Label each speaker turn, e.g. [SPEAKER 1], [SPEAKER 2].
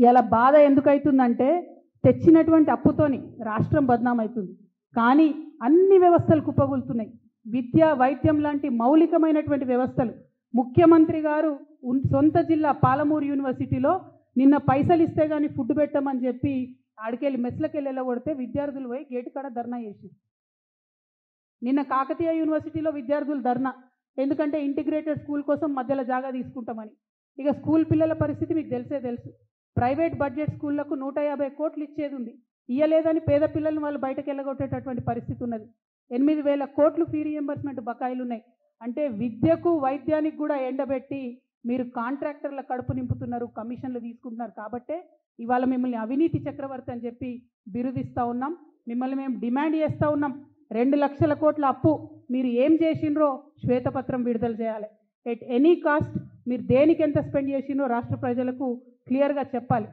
[SPEAKER 1] ఇలా బాధ ఎందుకైతుందంటే తెచ్చినటువంటి అప్పుతోని రాష్ట్రం బద్నామవుతుంది. కానీ అన్ని వ్యవస్థలు కుప్పగూలుతున్నాయి. విద్య, వైద్యం లాంటి మౌలికమైనటువంటి వ్యవస్థలు. ముఖ్యమంత్రి గారు సొంత జిల్లా పాలమూరు యూనివర్సిటీలో నిన్న పైసలు ఇస్తే కానీ ఫుడ్ పెట్టమని చెప్పి ఆడికెళ్ళి మెస్లకెళ్ళి వెళ్ళగొడితే విద్యార్థులు పోయి గేటు కాడ ధర్నా చేసి, నిన్న కాకతీయ యూనివర్సిటీలో విద్యార్థులు ధర్నా, ఎందుకంటే ఇంటిగ్రేటెడ్ స్కూల్ కోసం మధ్యలో జాగా తీసుకుంటామని. ఇక స్కూల్ పిల్లల పరిస్థితి మీకు తెలుసు. ప్రైవేట్ బడ్జెట్ స్కూళ్లకు 150 కోట్లు ఇచ్చేది ఉంది, ఇయ్యలేదని పేద పిల్లల్ని వాళ్ళు బయటకు వెళ్ళగొట్టేటటువంటి పరిస్థితి ఉన్నది. 8,000 కోట్లు ఫీ రీఎంబర్స్మెంట్ బకాయిలు ఉన్నాయి. అంటే విద్యకు, వైద్యానికి కూడా ఎండబెట్టి మీరు కాంట్రాక్టర్ల కడుపు నింపుతున్నారు, కమిషన్లు తీసుకుంటున్నారు. కాబట్టే ఇవాళ మిమ్మల్ని అవినీతి చక్రవర్తి అని చెప్పి బిరుదిస్తూ ఉన్నాం. మిమ్మల్ని మేము డిమాండ్ చేస్తూ ఉన్నాం, 2 లక్షల కోట్ల అప్పు మీరు ఏం చేసిండ్రో శ్వేతపత్రం విడుదల చేయాలి. ఎట్ ఎనీ కాస్ట్ మీరు దేనికి ఎంత స్పెండ్ చేసిండ్రో రాష్ట్ర ప్రజలకు క్లియర్గా చెప్పాలి.